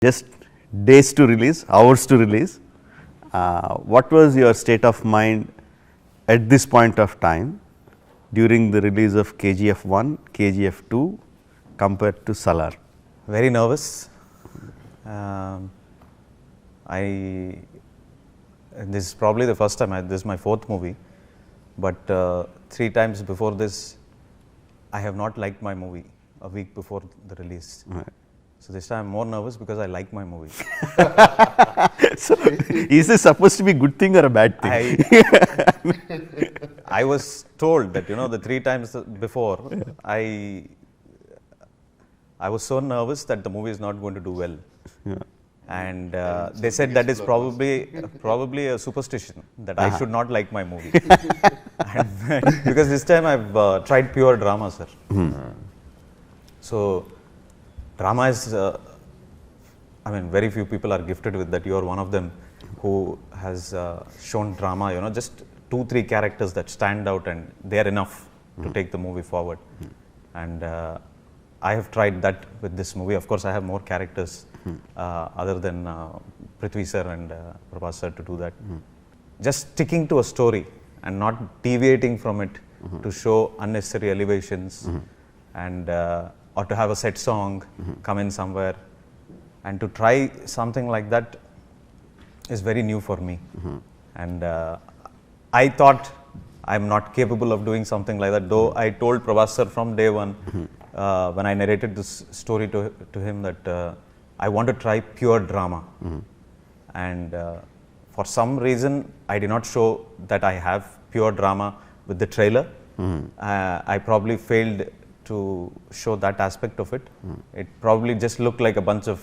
Just days to release, hours to release. What was your state of mind at this point of time during the release of KGF 1, KGF 2 compared to Salaar? Very nervous. This is probably the first time, this is my fourth movie, but 3 times before this, I have not liked my movie a week before the release. Right. So this time I'm more nervous because I like my movie. So, is this supposed to be a good thing or a bad thing? I was told that, the 3 times before, I was so nervous that the movie is not going to do well. Yeah. And they said that is probably a superstition that I should not like my movie. Because this time I've tried pure drama, sir. So drama is, very few people are gifted with that. You are one of them who has shown drama, just 2-3 characters that stand out and they are enough to take the movie forward. And I have tried that with this movie. Of course, I have more characters other than Prithvi sir and Prabhas sir to do that. Just sticking to a story and not deviating from it to show unnecessary elevations and or to have a set song come in somewhere, and to try something like that is very new for me. And I thought I'm not capable of doing something like that, though I told Prabhas sir from day one when I narrated this story to him that I want to try pure drama. And for some reason I did not show that I have pure drama with the trailer. I probably failed to show that aspect of it. It probably just looked like a bunch of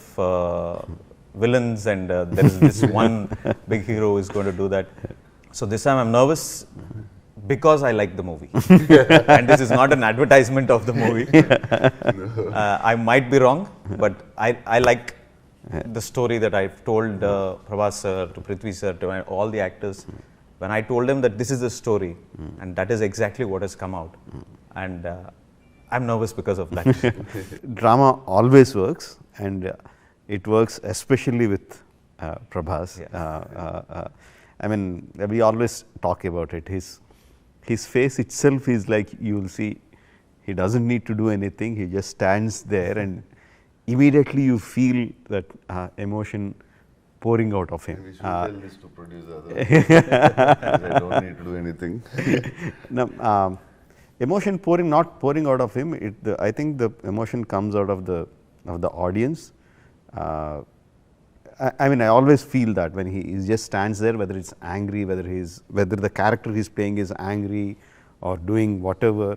villains and there is this one big hero who is going to do that. So this time I'm nervous because I like the movie. And this is not an advertisement of the movie. I might be wrong, but I like the story that I've told Prabhas sir, to Prithvi sir, to all the actors. When I told them that this is the story, and that is exactly what has come out. And I'm nervous because of that. Drama always works, and it works especially with Prabhas. Yes. We always talk about it. His face itself is like, you will see, he doesn't need to do anything. He just stands there, and immediately you feel that emotion pouring out of him. We should tell this to producer. I don't need to do anything. No, emotion not pouring out of him. I think the emotion comes out of the audience. I always feel that when he just stands there, whether it's angry, whether the character he's playing is angry or doing whatever,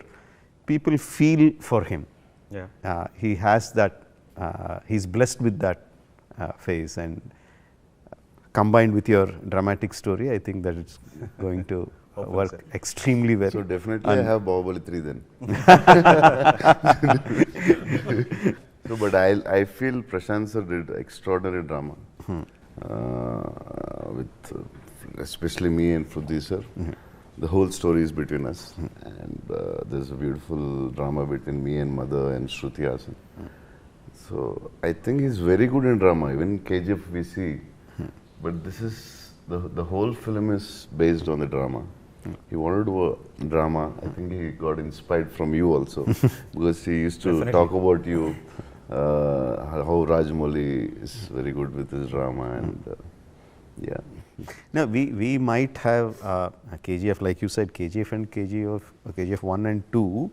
people feel for him. Yeah. He has that. He's blessed with that face, and combined with your dramatic story, I think that it's going to work extremely well. So definitely I have Bahubali 3 then. No, but I feel Prashanth sir did extraordinary drama with especially me and Prithvi sir. The whole story is between us, and there's a beautiful drama between me and Mother and Shruti Hasan. So I think he's very good in drama. Even KGF we see, but this is the whole film is based on the drama. He wanted to do a drama. I think he got inspired from you also, because he used to talk about you, how Rajamouli is very good with his drama, and yeah. Now we might have a KGF, like you said, KGF and KGF 1 and 2.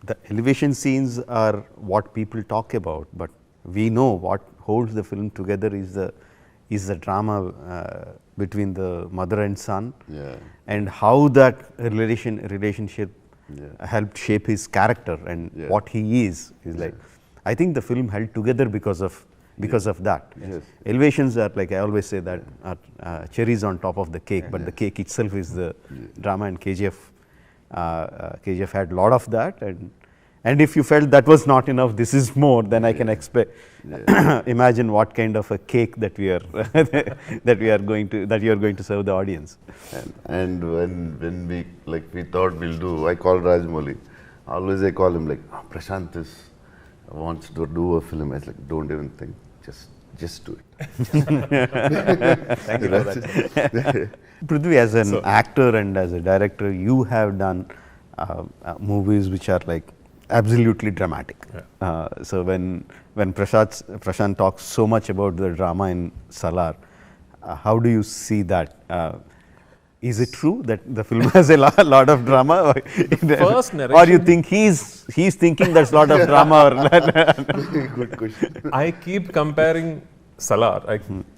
The elevation scenes are what people talk about, but we know what holds the film together is the drama between the mother and son, and how that relationship helped shape his character and what he is like. I think the film held together because of that. Yes. Elevations are, like I always say, that are cherries on top of the cake, but the cake itself is the drama, and KGF had a lot of that, and if you felt that was not enough, this is more, then I can expect imagine what kind of a cake that you are going to serve the audience. And when we thought we'll do, I called Rajamouli. Always I call him like, Prashanth is wants to do a film. I was like, don't even think, just do it. Thank you for that. Prithvi, as an actor and as a director, you have done movies which are like absolutely dramatic. So when Prashanth talks so much about the drama in Salaar, how do you see that? Is it true that the film has a lot of drama? First narration, or you think he's thinking that's a lot of drama? Or Good question. I keep comparing Salaar,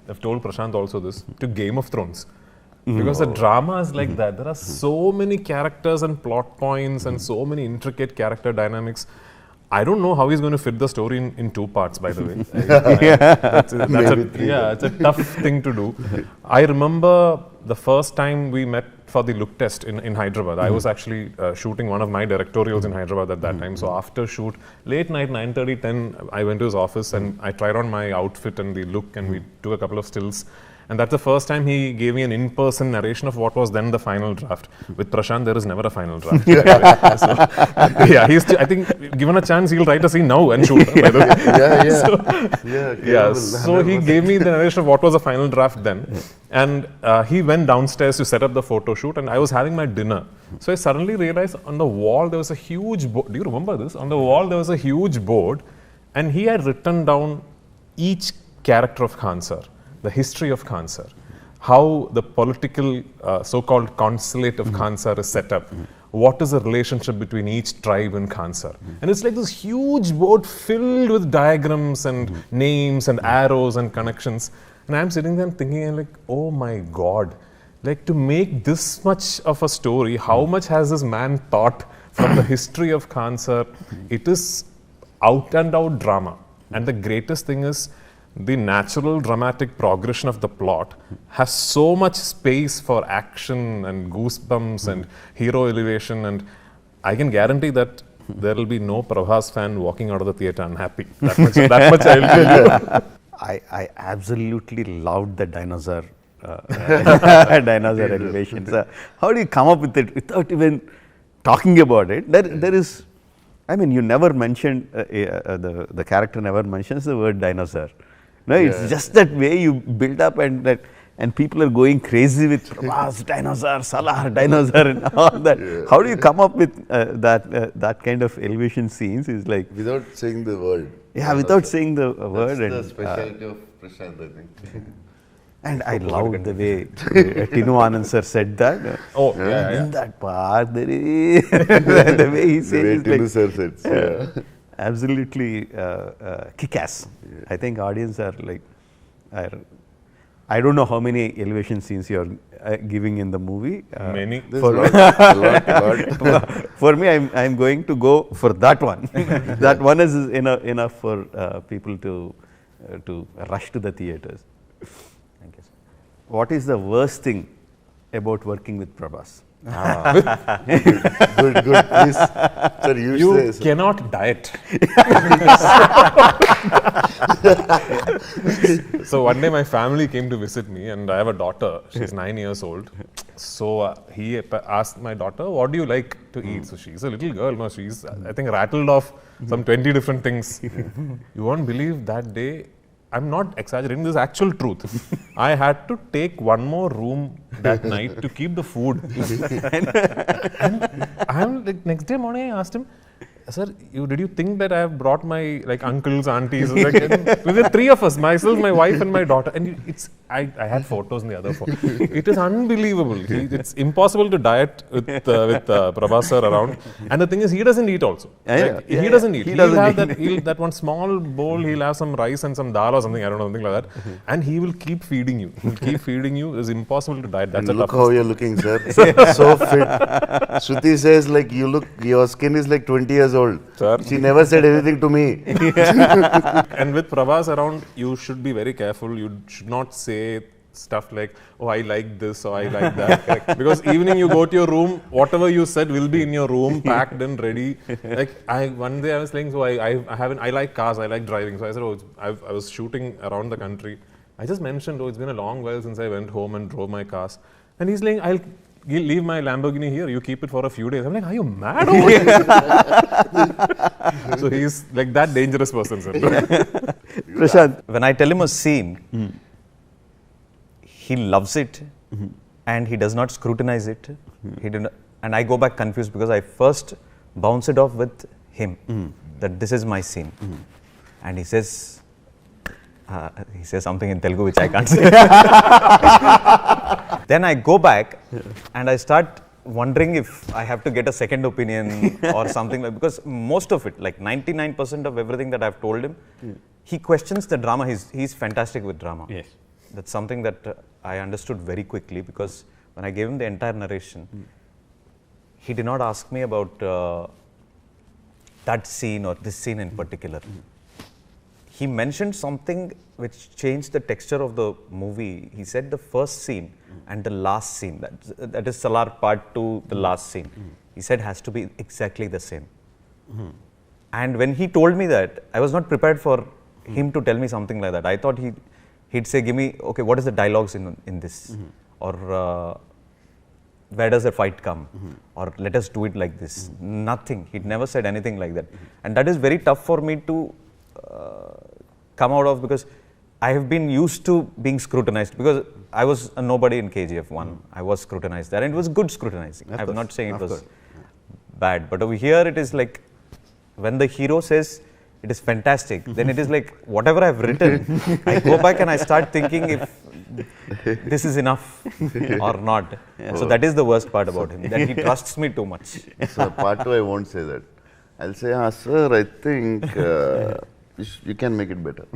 I've told Prashanth also this, to Game of Thrones. Because the drama is like that. There are so many characters and plot points and so many intricate character dynamics. I don't know how he's going to fit the story in 2 parts, by the way. It's a tough thing to do. I remember the first time we met for the look test in Hyderabad. I was actually shooting one of my directorials in Hyderabad at that time. So after shoot, late night, 9:30, 10, I went to his office and I tried on my outfit and the look, and we took a couple of stills. And that's the first time he gave me an in-person narration of what was then the final draft. With Prashanth, there is never a final draft. I think given a chance, he'll write a scene now and shoot. By the way. So he gave me the narration of what was the final draft then. And he went downstairs to set up the photo shoot, and I was having my dinner. So I suddenly realized on the wall there was a huge board. Do you remember this? On the wall there was a huge board, and he had written down each character of Khan Sir. The history of Khan Sir, how the political so-called consulate of Khan Sir is set up, what is the relationship between each tribe in Khan Sir. And it's like this huge board filled with diagrams and names and arrows and connections. And I'm sitting there thinking, I'm like, oh my God, like to make this much of a story, how much has this man thought from the history of Khan Sir? It is out and out drama. And the greatest thing is, the natural dramatic progression of the plot has so much space for action and goosebumps and hero elevation, and I can guarantee that there will be no Prabhas fan walking out of the theatre unhappy. That much I'll tell you. I absolutely loved the dinosaur elevations. How do you come up with it without even talking about it? There is, I mean, you never mentioned, the character never mentions the word dinosaur. No, it's just that way you build up, and people are going crazy with Prabhas, dinosaur, Salaar, dinosaur, and all that. How do you come up with that kind of elevation scenes? Is like without saying the word. Yeah, without saying the word. That's the specialty of Prashanth, I think. And I loved the way Tinu Anand sir said that. In that part, there is the way he says it. Tinu sir said. Absolutely kick-ass. I think audience are like, I don't know how many elevation scenes you are giving in the movie. Many. For me, I'm going to go for that one. That one is enough for people to rush to the theatres. Thank you, sir. What is the worst thing about working with Prabhas? Good, please. Sir, you cannot diet. So one day my family came to visit me, and I have a daughter. She's 9 years old. So he asked my daughter, what do you like to eat? So she's a little girl. No, she's, I think, rattled off some 20 different things. You won't believe that day, I'm not exaggerating, this is actual truth. I had to take one more room that night to keep the food. and I'm like, next day morning I asked him, sir, did you think that I have brought my uncles, aunties? Like, we were 3 of us, myself, my wife and my daughter. And I had photos in the other phone. It is unbelievable. It's impossible to diet with Prabhas sir around. And the thing is, he doesn't eat also. He doesn't eat. He'll have that one small bowl, he'll have some rice and some dal or something, I don't know, something like that. And he will keep feeding you. He'll keep feeding you. It's impossible to diet. That's and look how you're looking, sir. So fit. Shruti says, your skin is like 20 years old. Sir. She never said anything to me. And with Prabhas around, you should be very careful. You should not say stuff like, oh, I like this or I like that. Because evening you go to your room, whatever you said will be in your room, packed and ready. One day I was saying, so I like cars, I like driving. So I said, I was shooting around the country. I just mentioned, it's been a long while since I went home and drove my cars. And he's like, leave my Lamborghini here, you keep it for a few days. I'm like, are you mad? Or what? So he's like that dangerous person, sir. Prashanth. When I tell him a scene, he loves it and he does not scrutinize it. He did not, and I go back confused because I first bounce it off with him that this is my scene. And he says something in Telugu which I can't say. Then I go back and I start wondering if I have to get a second opinion or something, because most of it, like 99% of everything that I've told him, he questions the drama. He's fantastic with drama. Yes. That's something that I understood very quickly, because when I gave him the entire narration, he did not ask me about that scene or this scene in particular. He mentioned something which changed the texture of the movie. He said the first scene and the last scene, that is Salaar part 2, the last scene, he said has to be exactly the same. And when he told me that, I was not prepared for him to tell me something like that. I thought he'd say, give me, okay, what is the dialogues in this? Or where does the fight come? Or let us do it like this. Nothing. He'd never said anything like that. And that is very tough for me to come out of, because I have been used to being scrutinized, because I was a nobody in KGF 1. I was scrutinized there, and it was good scrutinizing. I'm not saying it was bad, but over here it is like, when the hero says it is fantastic, then it is like, whatever I've written, I go back and I start thinking if this is enough or not. So that is the worst part about him, that he trusts me too much. So part 2, I won't say that. I'll say, sir, I think you can make it better.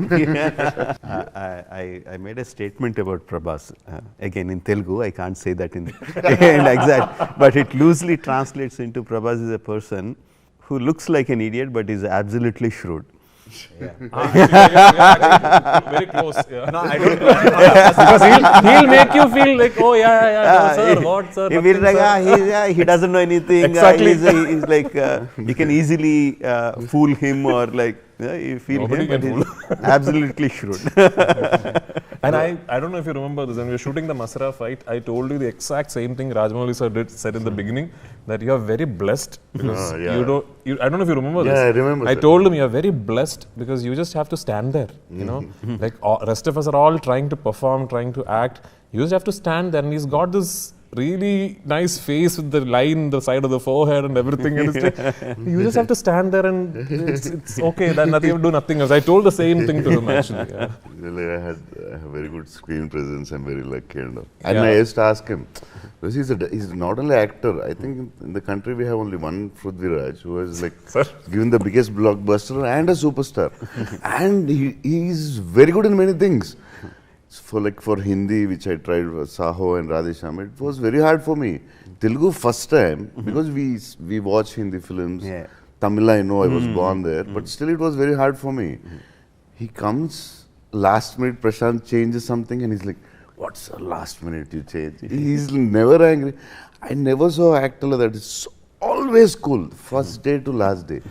I made a statement about Prabhas. Again, in Telugu, I can't say that in exact, but it loosely translates into Prabhas is a person who looks like an idiot but is absolutely shrewd. Very close. Yeah. No, I don't. Because he'll make you feel like, oh no, sir, what, sir? He will like, he doesn't know anything. Exactly. He's like, you can easily fool him, or like, you feel Nobody him, can but he's absolutely shrewd. And I don't know if you remember this, when we were shooting the Masra fight, I told you the exact same thing Rajamouli sir said in the beginning, that you are very blessed because I don't know if you remember this. Yeah, I remember. I told him you are very blessed because you just have to stand there, you know, like rest of us are all trying to perform, trying to act. You just have to stand there, and he's got this really nice face with the line, the side of the forehead and everything. And it's like, you just have to stand there and it's okay, then nothing, you do nothing else. I told the same thing to him actually. Yeah. Really, I have very good screen presence. I'm very lucky. And I used to ask him, because he's not only actor. I think in the country we have only one Prithviraj who has like given the biggest blockbuster and a superstar. And he's very good in many things. For Hindi, which I tried, Saho and Radhesham, it was very hard for me. Telugu first time, because we watch Hindi films. Tamil, I know I was born there, but still it was very hard for me. He comes, last minute Prashanth changes something and he's like, what's the last minute you change? He's never angry. I never saw an actor like that. It's always cool, first day to last day.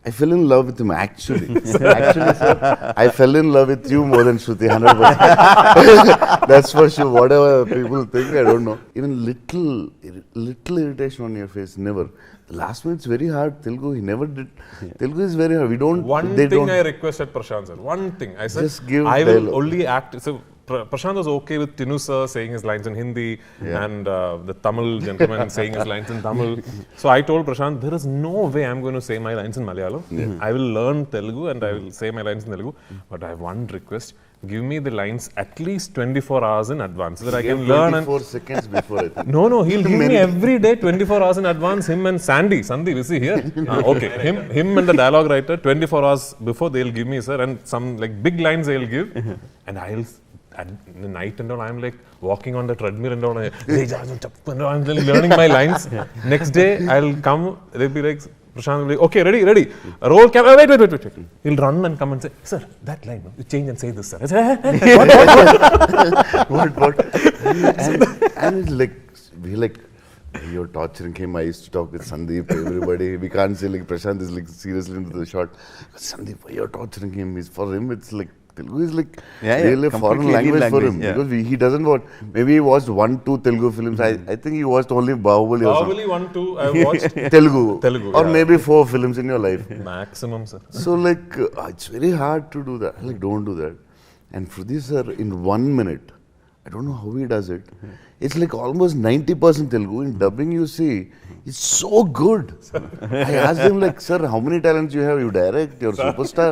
I fell in love with him actually. Actually, sir, I fell in love with you more than Shruti, 100%. That's for sure. Whatever people think, I don't know. Even little irritation on your face, never. The last minute's very hard. Telugu, he never did. Telugu is very hard. One thing I requested Prashanth sir. One thing. I said, just give I dialogue. will only act. So Prashanth was okay with Tinu sir saying his lines in Hindi and the Tamil gentleman saying his lines in Tamil. So I told Prashanth, there is no way I'm going to say my lines in Malayalam. I will learn Telugu and I will say my lines in Telugu. But I have one request. Give me the lines at least 24 hours in advance so that I can learn. 24 seconds before, I think. No, he'll give me every day 24 hours in advance. Him and Sandeep, is he here? Okay, him and the dialogue writer 24 hours before they'll give me, sir, and some like big lines they'll give, and I'll at the night and all, I'm like walking on the treadmill and all. I'm learning my lines. Next day I'll come. They'll be like, Prashanth will be, okay, ready. Roll camera. Wait. He'll run and come and say, sir, that line, you change and say this, sir. I say, What? And it's like, you're torturing him. I used to talk with Sandeep, everybody. We can't say like Prashanth is like seriously into the shot. Sandeep, you're torturing him. For him, it's like Telugu is like Yeah, really a foreign completely alien language for him, language, yeah. because he doesn't watch, maybe he watched 1-2 Telugu films. I think he watched only Bahubali or something. Bahubali 1, 2, I watched Telugu, or yeah. maybe 4 films in your life. maximum, sir. So like it's very hard to do that. Like, don't do that. And Fruthi sir, in 1 minute, I don't know how he does it. It's like almost 90% Telugu. In dubbing, you see, it's so good. I asked him like, sir, how many talents you have? You direct, you're a superstar,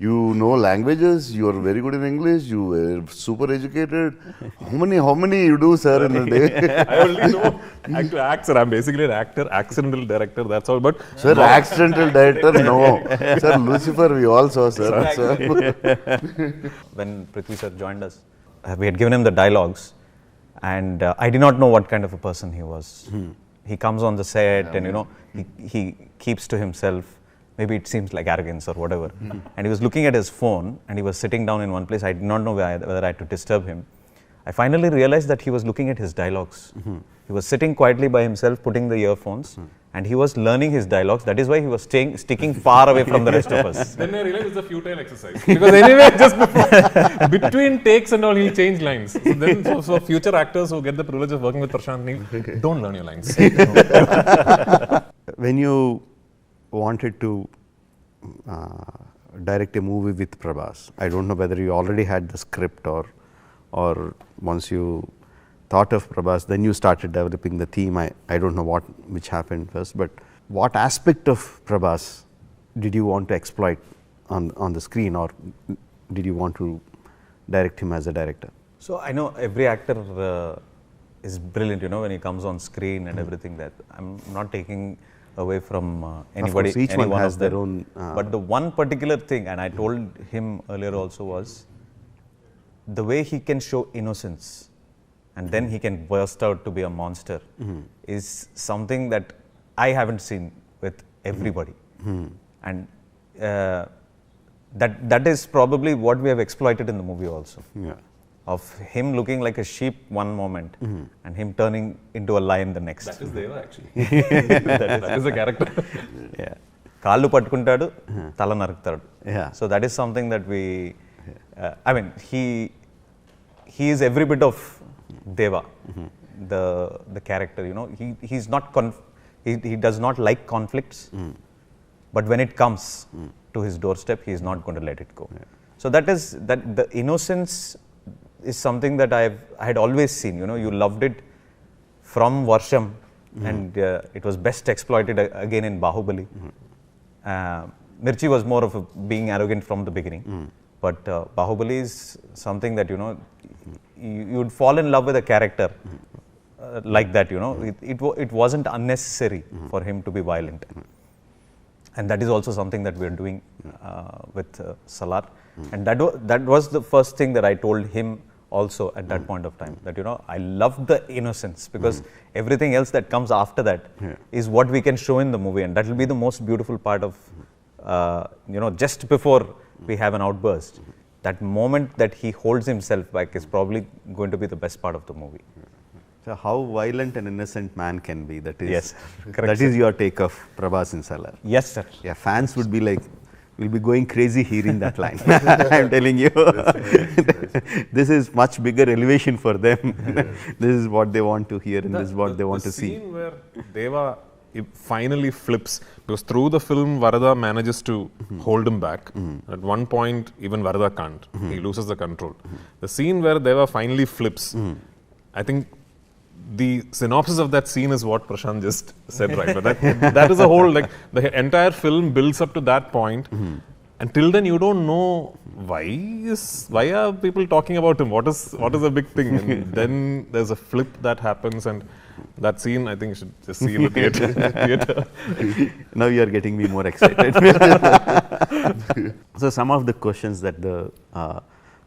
you know languages, you are very good in English, you are super educated. How many you do, sir, in a day? I only know to act, sir. I'm basically an actor, accidental director, that's all. But Sir, accidental director, no. Sir, Lucifer, we all saw, sir. When Prithvi sir joined us, we had given him the dialogues, and I did not know what kind of a person he was. He comes on the set, and you know, he keeps to himself. Maybe it seems like arrogance or whatever. And he was looking at his phone, and he was sitting down in one place. I did not know whether I had to disturb him. I finally realized that he was looking at his dialogues. He was sitting quietly by himself, putting the earphones, and he was learning his dialogues. That is why he was sticking far away from the rest of us. then I realized it's a futile exercise. Because anyway, just between takes and all, he'll change lines. So then, so future actors who get the privilege of working with Prashanth, Neel, don't learn your lines. When you wanted to direct a movie with Prabhas, I don't know whether you already had the script or once you thought of Prabhas, then you started developing the theme. I don't know which happened first, but what aspect of Prabhas did you want to exploit on the screen, or did you want to direct him as a director? So I know every actor is brilliant, you know, when he comes on screen and everything. That I'm not taking away from anybody. Of course, each one has their own. But the one particular thing, and I told him earlier also, was the way he can show innocence, and then he can burst out to be a monster, is something that I haven't seen with everybody. And that is probably what we have exploited in the movie also. Yeah. Of him looking like a sheep one moment and him turning into a lion the next. That is Deva actually. that is the character. Yeah. Kallu pattukuntadu, tala naruktaadu. Yeah. So that is something that we, I mean, he is every bit of Deva, the character, you know. He's not, he does not like conflicts, but when it comes to his doorstep, he is not going to let it go. Yeah. So that the innocence is something that I had always seen, you know. You loved it from Varsham, and it was best exploited again in Bahubali. Mirchi was more of being arrogant from the beginning, but Bahubali is something that, you know, you would fall in love with a character like that, you know. It wasn't unnecessary for him to be violent. And that is also something that we are doing with Salaar. And that was the first thing that I told him also at that point of time, that, you know, I love the innocence, because everything else that comes after that is what we can show in the movie, and that will be the most beautiful part of, you know, just before we have an outburst. That moment that he holds himself back is probably going to be the best part of the movie. So how violent an innocent man can be, that is, Yes, correct, that is your take of Prabhas in Salaar. Yes, sir. Yeah, fans would be like, will be going crazy hearing that line. I'm telling you. This is much bigger elevation for them. This is what they want to hear, and this is what they want to see. The scene where Deva finally flips, because through the film Varada manages to hold him back. At one point even Varada can't. He loses the control. The scene where Deva finally flips, I think the synopsis of that scene is what Prashanth just said, right? But that is a whole, like, the entire film builds up to that point. Until then, you don't know why are people talking about him? What is the big thing? And then there's a flip that happens, and that scene, I think you should just see in the theater. Now you are getting me more excited. So some of the questions that the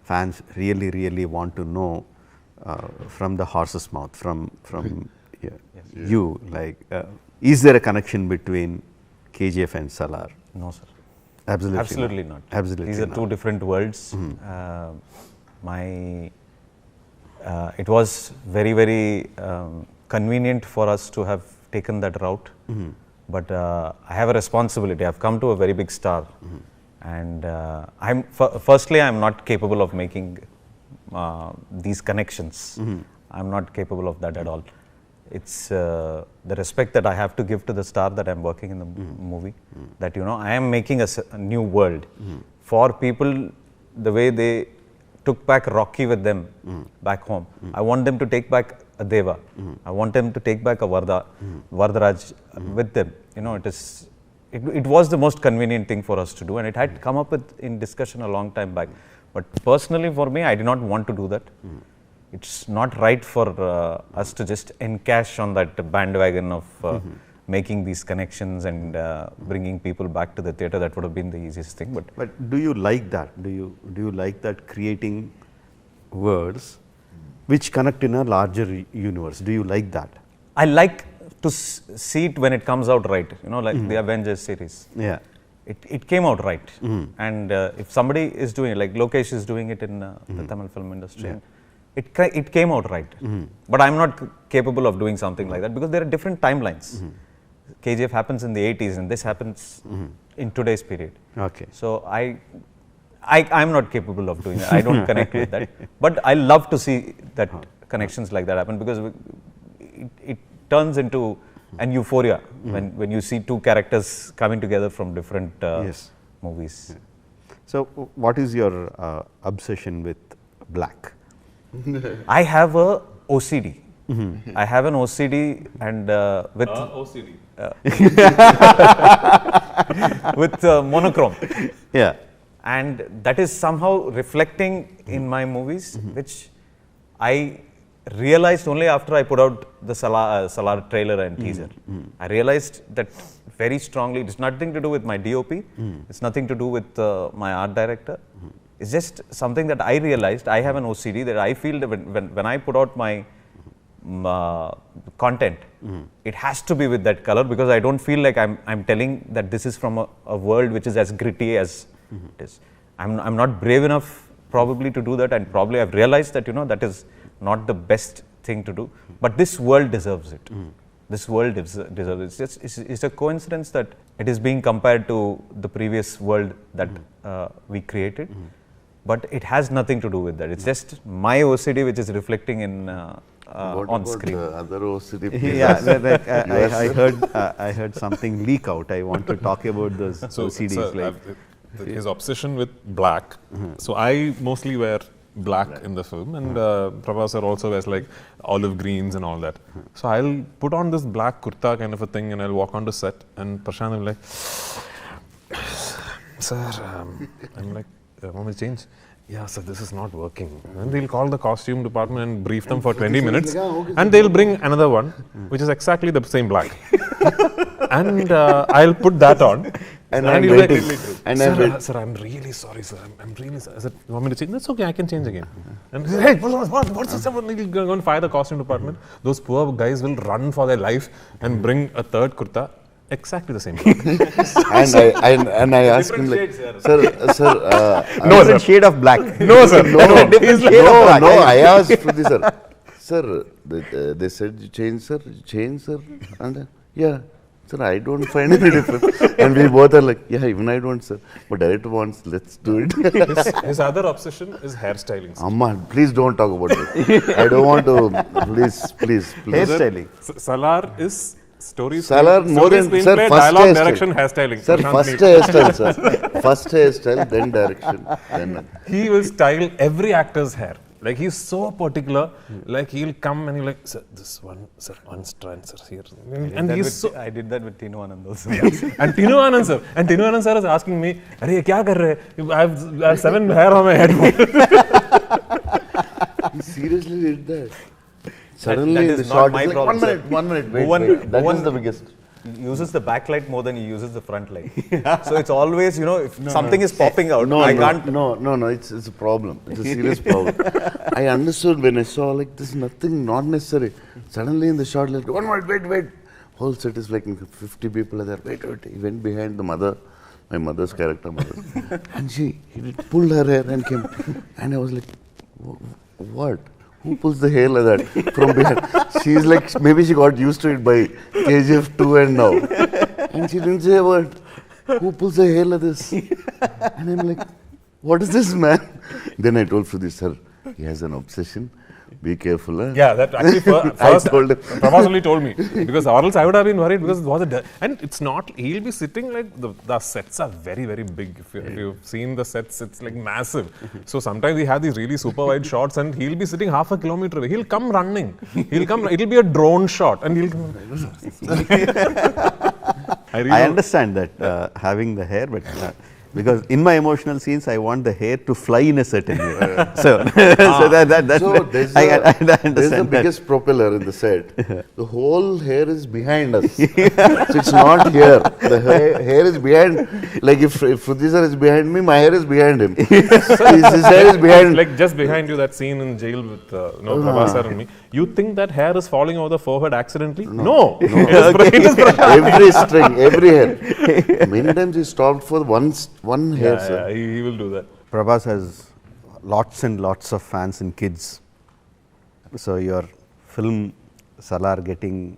fans really want to know from the horse's mouth, from you, like, is there a connection between KGF and Salaar? No, sir. Absolutely not. Absolutely These are not. two different worlds. It was very convenient for us to have taken that route, but I have a responsibility. I've come to a very big star, And firstly, I'm not capable of making these connections. I'm not capable of that at all. It's the respect that I have to give to the star that I'm working in the movie, that I am making a new world for people. The way they took back Rocky with them back home, I want them to take back a Deva. I want them to take back a Varadaraj with them. It was the most convenient thing for us to do, and it had come up in discussion a long time back. But personally, for me, I did not want to do that. It's not right for us to just encash on that bandwagon of making these connections and bringing people back to the theatre. That would have been the easiest thing. But do you like that? Do you like that, creating words which connect in a larger universe? Do you like that? I like to see it when it comes out right. Like the Avengers series. Yeah. It came out right. And if somebody is doing it, like Lokesh is doing it in the Tamil film industry, it came out right. But I'm not capable of doing something like that because there are different timelines. KGF happens in the 80s and this happens in today's period. Okay. So I'm not capable of doing that. I don't connect with that. But I love to see that connections like that happen because it turns into an euphoria when you see two characters coming together from different movies. Yeah. So what is your obsession with black? I have a OCD. I have an OCD and with OCD. with monochrome. Yeah. And that is somehow reflecting in my movies, which I realized only after I put out the Salaar trailer and teaser. I realized that very strongly. It's nothing to do with my DOP. It's nothing to do with my art director. It's just something that I realized. I have an OCD that I feel that when I put out my content, it has to be with that color because I don't feel like I'm telling that this is from a world which is as gritty as it is. I'm not brave enough probably to do that, and probably I've realized that that is not the best thing to do. But this world deserves it. This world deserves it. It's a coincidence that it is being compared to the previous world that we created. But it has nothing to do with that. It's just my OCD which is reflecting in on screen. The other OCD I heard something leak out. I want to talk about those OCDs. His obsession with black. So I mostly wear black in the film, and Prabhas sir also wears like olive greens and all that. So I'll put on this black kurta kind of a thing and I'll walk onto set, and Prashanth will be like, sir, I'm like, want me to change? Yeah, sir, this is not working. And they'll call the costume department and brief them for 20 minutes, and they'll bring another one, which is exactly the same black. And I'll put that on. And I'm waiting. Sir, I'm really sorry, sir. I'm really sorry. I said, you want me to change? That's okay, I can change again. And he said, hey, what's this? He'll go and fire the costume department. Those poor guys will run for their life and bring a third kurta. Exactly the same. and I asked him like, sir, different shade of black. No, sir. I asked Shruti sir, they said change, sir, and yeah. Sir, I don't find any difference. And we both are like, yeah, even I don't, sir. But director wants, let's do it. His other obsession is hairstyling. Amma, please don't talk about it. I don't want to, please. Hairstyling. Salaar is stories, Salaar more than, sir, screenplay, first dialogue, hairstyle. direction, hairstyling. Sir, first hairstyle, sir. First hairstyle, then direction. Then he will style every actor's hair. Like, he's so particular. Like, he'll come and he'll like, sir, this one, sir, one strand, sir, here. And he's so... I did that with Tinu Anand also. And Tinu Anand sir is asking me, "Arey, kya kar rahe? I have 7 hair on my head." he seriously did that. Suddenly, that the is shot not is my like, problem, one minute, Bhuvan- wait. That Bhuvan- is the biggest. He uses the backlight more than he uses the front light. So it's always, if something is popping out, I can't. No, it's a problem. It's a serious problem. I understood when I saw like this, nothing, not necessary. Suddenly in the shot, like, one minute, wait. Whole set is like 50 people are there. Wait. He went behind the mother, my mother's character, and he pulled her hair and came. And I was like, what? Who pulls the hair like that from behind? She's like, maybe she got used to it by KGF 2 and now. And she didn't say a word. Who pulls the hair like this? And I'm like, what is this, man? Then I told Fruthi, sir, he has an obsession. Be careful. Huh? Yeah, that actually I first told him. Prabhas only told me, because or else I would have been worried, because it was and it's not, he'll be sitting like, the sets are very, very big. If you've seen the sets, it's like massive. So sometimes we have these really super wide shots and he'll be sitting half a kilometer away. He'll come running. It'll be a drone shot and he'll come. I understand that having the hair, but because in my emotional scenes, I want the hair to fly in a certain way. So I understand there's the biggest propeller in the set. The whole hair is behind us. So it's not here. The hair is behind. Like if Fruthi sir is behind me, my hair is behind him. His hair is behind. Like just behind you, that scene in jail with Prabhas sir and me. You think that hair is falling over the forehead accidentally? No. It is Every string, every hair. Many times he stopped for one hair, sir. Yeah, he will do that. Prabhas has lots and lots of fans and kids. So your film Salaar getting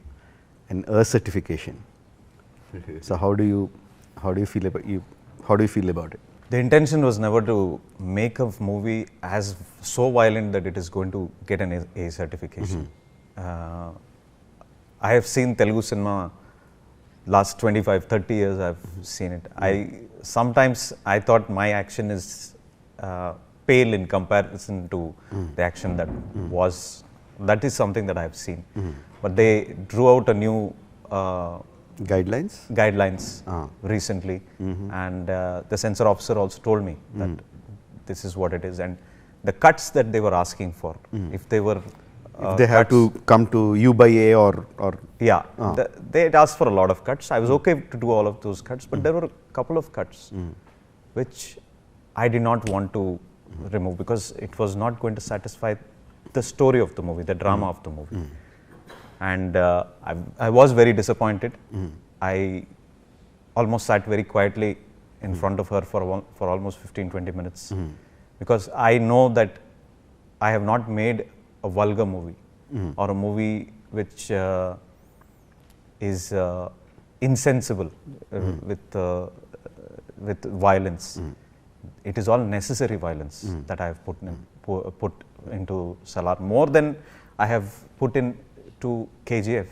an certification. So how do you feel about it? The intention was never to make a movie as so violent that it is going to get an A certification. I have seen Telugu cinema last 25, 30 years. I've seen it. Sometimes I thought my action is pale in comparison to the action that is something that I have seen. But they drew out a new guidelines recently, and the censor officer also told me that this is what it is, and the cuts that they were asking for, if they were they have to come to you by A or they had asked for a lot of cuts. I was okay to do all of those cuts, but there were a couple of cuts which I did not want to remove, because it was not going to satisfy the story of the movie, the drama of the movie. And I was very disappointed. I almost sat very quietly in front of her for almost 15-20 minutes, because I know that I have not made a vulgar movie or a movie which is insensible with violence. It is all necessary violence that I have put into Salaar, more than I have put in to KGF.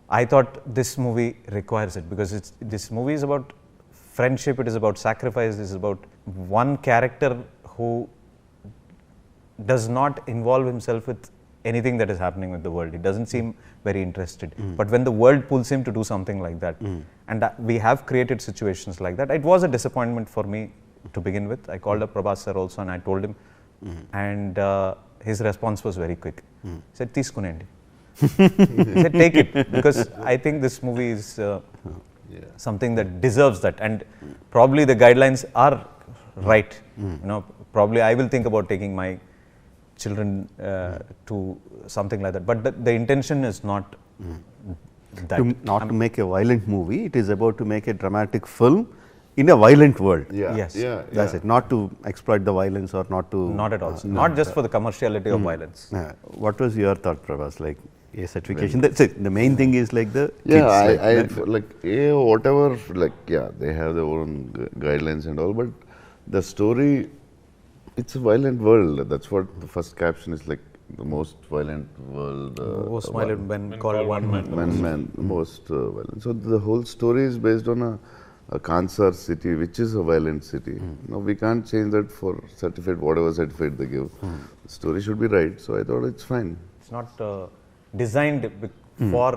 I thought this movie requires it, because this movie is about friendship, it is about sacrifice, it is about one character who does not involve himself with anything that is happening with the world. He doesn't seem very interested. But when the world pulls him to do something like that, and we have created situations like that, it was a disappointment for me to begin with. I called up Prabhas sir also and I told him, and his response was very quick. He said, "Teeskunendi." He said, "Take it," because I think this movie is something that deserves that, and probably the guidelines are right. Probably I will think about taking my children to something like that, but the intention is not that. To make a violent movie, it is about to make a dramatic film in a violent world. Yes. That's it. Not to exploit the violence or not to. Not at all. Not just for the commerciality of violence. What was your thought, Prabhas? Like A certification. That's it. The main thing is like the kids. Like A or whatever. Like they have their own guidelines and all, but the story. It's a violent world. That's what the first caption is, like, the most violent world. Most violent men called one man. Most violent. So the whole story is based on a Kansar city, which is a violent city. No, we can't change that for certificate, whatever certificate they give. The story should be right. So I thought it's fine. It's not designed for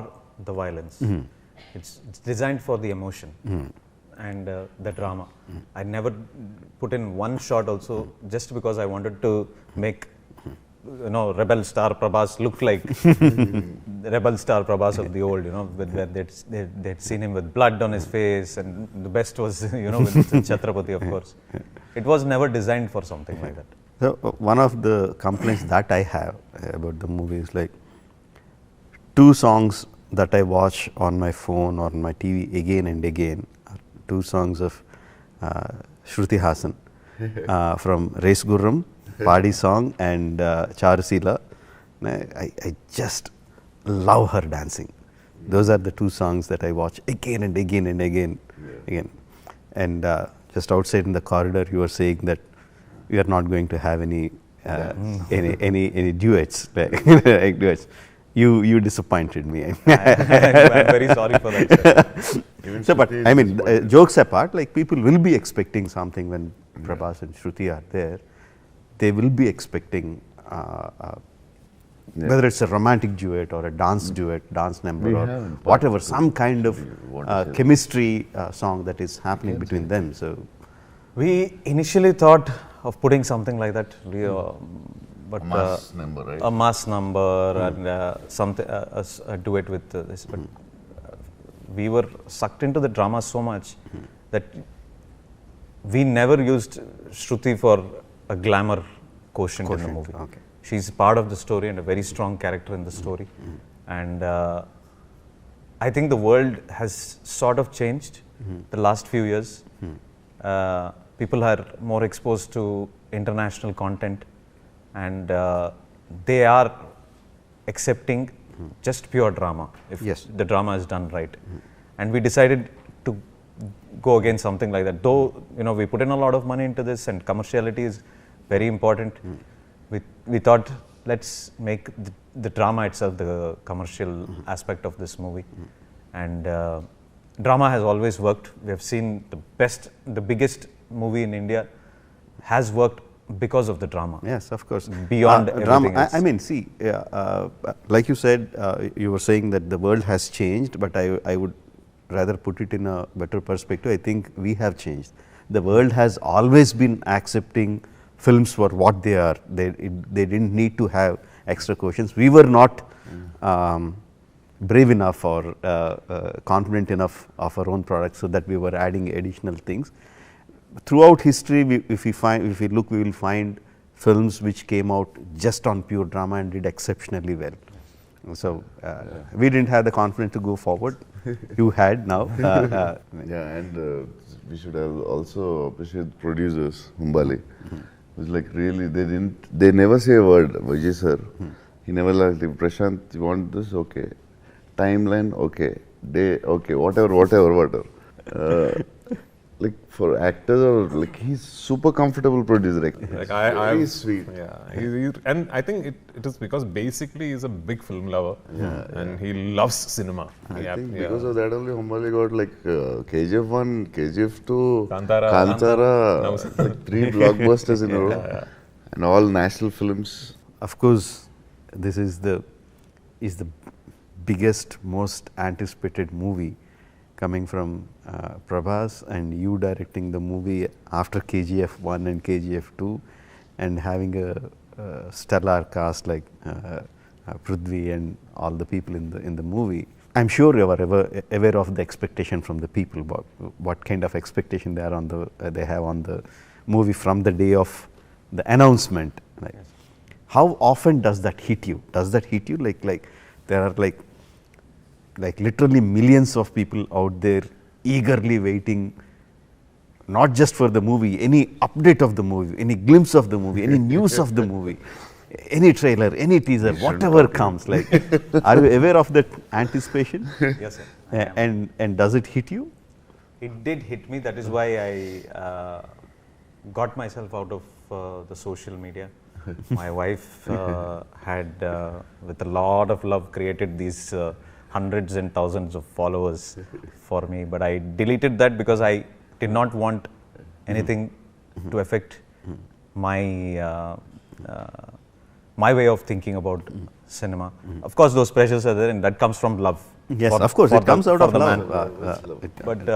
the violence. It's designed for the emotion. And the drama. I never put in one shot also just because I wanted to make rebel star Prabhas look like the rebel star Prabhas of the old, where they'd seen him with blood on his face, and the best was with Chhatrapati, of course. It was never designed for something like that. So one of the complaints that I have about the movie is like 2 songs that I watch on my phone or on my TV again and again. 2 songs of Shruti Hassan from Race Gurram, Padi song, and Charusila. I just love her dancing. Those are the 2 songs that I watch again and again and again. And just outside in the corridor, you were saying that we are not going to have any any duets, like duets. You disappointed me. I'm very sorry for that, sir. So, but I mean, jokes apart, like people will be expecting something when Prabhas and Shruti are there. They will be expecting whether it's a romantic duet or a dance duet, dance number, or whatever, some kind of chemistry song that is happening between them. So, we initially thought of putting something like that. But a mass number, right? A mass number and something a duet with this. But we were sucked into the drama so much that we never used Shruti for a glamour quotient in the movie. Okay. She's part of the story and a very strong character in the story. And I think the world has sort of changed the last few years. People are more exposed to international content, and they are accepting just pure drama if the drama is done right. And we decided to go against something like that. Though, we put in a lot of money into this and commerciality is very important. We thought, let's make the drama itself the commercial aspect of this movie. And drama has always worked. We have seen the biggest movie in India has worked because of the drama. yes, of course. Beyond everything drama, else. I mean, see, like you said, you were saying that the world has changed, but I would rather put it in a better perspective. I think we have changed. The world has always been accepting films for what they are. They didn't need to have extra quotients. We were not brave enough or confident enough of our own products, so that we were adding additional things. Throughout history, if we look, we will find films which came out just on pure drama and did exceptionally well. So we didn't have the confidence to go forward. You had now. And we should have also appreciate producers, Humbali. It was like really, they never say a word. Vijay sir, he never like, Prashanth, you want this? Okay. Timeline? Okay. Day? Okay. Whatever. Like for actors, or like he's super comfortable producer. Like very sweet. Yeah, and I think it is because basically he's a big film lover, and he loves cinema. I think because of that only Humbali got like KGF 1, KGF 2, Kantara, like 3 blockbusters in a row, and all national films. Of course, this is the biggest, most anticipated movie coming from Prabhas, and you directing the movie after KGF 1 and KGF 2, and having a stellar cast like Prithvi and all the people in the movie. I'm sure you are aware of the expectation from the people, what kind of expectation they have on the movie from the day of the announcement. Like, how often does that hit you? Does that hit you? Like there are like literally millions of people out there eagerly waiting, not just for the movie, any update of the movie, any glimpse of the movie, any news of the movie, any trailer, any teaser, whatever comes. Like, are you aware of that anticipation? Yes, sir. And does it hit you? It did hit me. That is why I got myself out of the social media. My wife had, with a lot of love, created these hundreds and thousands of followers for me, but I deleted that because I did not want anything to affect my my way of thinking about cinema. Of course, those pressures are there, and that comes from love. Yes, of course, it comes out of love. But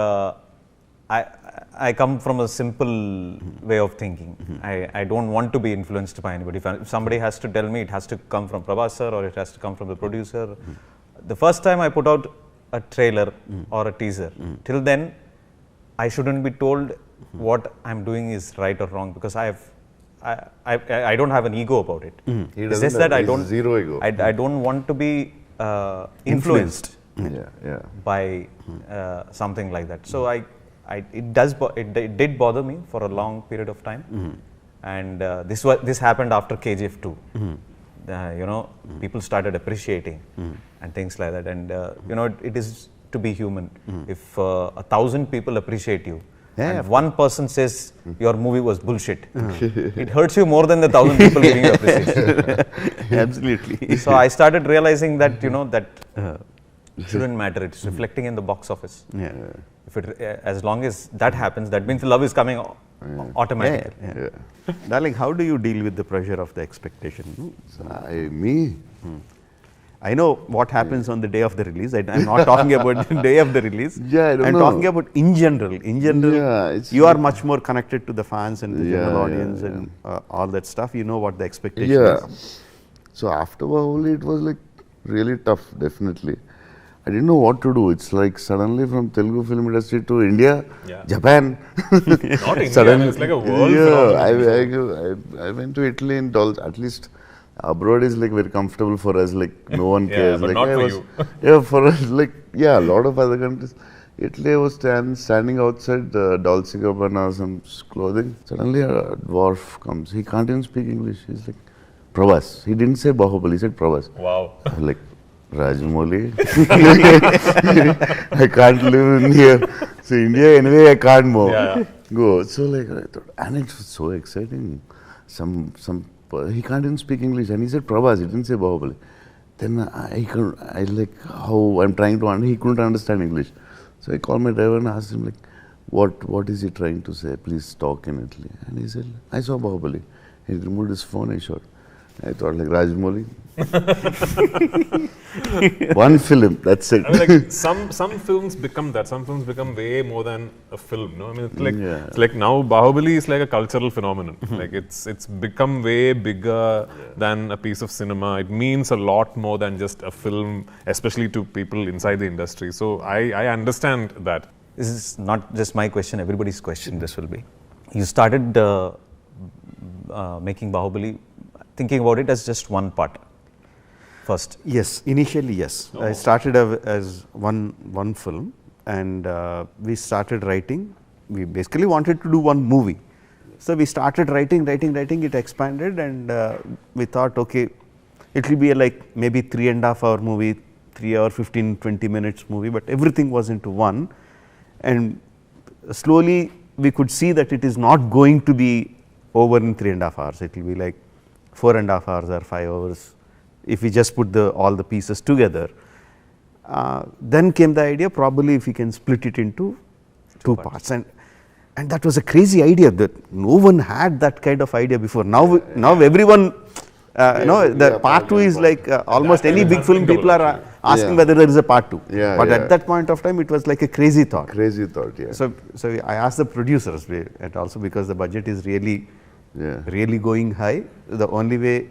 I come from a simple way of thinking. I don't want to be influenced by anybody. If somebody has to tell me, it has to come from Prabhas sir, or it has to come from the producer. The first time I put out a trailer or a teaser, till then I shouldn't be told what I'm doing is right or wrong, because I don't have an ego about it. It's just that I don't zero ego. I don't want to be influenced by something like that. So it did bother me for a long period of time, and this happened after KGF 2. People started appreciating and things like that, and it is to be human. If 1,000 people appreciate you, Yeah, and one person says your movie was bullshit, it hurts you more than the 1,000 people giving you appreciation. Absolutely. So I started realizing that, you know, that shouldn't matter. It's reflecting in the box office. Yeah. If it, as long as that happens, that means love is coming automatically. Yeah. Darling, how do you deal with the pressure of the expectation? Me? I know what happens on the day of the release. I'm not talking about the day of the release. Yeah, I don't I'm know. talking about in general. In general, Yeah, it's you are much more connected to the fans and the general Yeah, audience yeah, and all that stuff. You know what the expectation Yeah. is. So after Bahubali, it was like really tough, definitely. I didn't know what to do. It's like suddenly from Telugu film industry to India, Yeah. Japan. Not India, I mean, Suddenly- it's like a world Yeah, phenomenon. I went to Italy and at least abroad is like very comfortable for us. Like no one Yeah, cares. but like, not I for was- you. Yeah, for us, like a lot of other countries. Italy, I was standing outside Dolce Gabbana, some clothing. Suddenly a dwarf comes. He can't even speak English. He's like, Prabhas. He didn't say Bahubali, he said Prabhas. Wow. I was like, Rajamouli. I can't live in here. So India, anyway, I can't move. Yeah. Go. So like, I thought, and it was so exciting. He can't even speak English, and he said Prabhas. He didn't say Bahubali. Then I like how I'm trying to he couldn't understand English. So I called my driver and asked him like, what is he trying to say? Please talk in Italy. And he said, I saw Bahubali. He removed his phone. I shot. I thought like Rajamouli. One film, that's it. I mean, like some films become that. Some films become way more than a film. No, I mean, it's like now Bahubali is like a cultural phenomenon. Like it's become way bigger than a piece of cinema. It means a lot more than just a film, especially to people inside the industry. So I understand that. This is not just my question, everybody's question this will be. You started making Bahubali, thinking about it as just one part first. Yes, initially yes. I started as one film, and we started writing. We basically wanted to do one movie. So we started writing, it expanded, and we thought, okay, it will be like maybe 3.5 hour movie, 3 hour 15-20 minutes movie, but everything was into one. And slowly we could see that it is not going to be over in 3.5 hours. It will be like 4.5 hours or 5 hours if we just put all the pieces together. Then came the idea, probably if we can split it into two parts. And that was a crazy idea that no one had that kind of idea before. Now everyone, the part 2 is like almost any big film people are asking whether there is a part 2. But at that point of time, it was like a crazy thought. Crazy thought, yeah. So I asked the producers, and also because the budget is really going high, the only way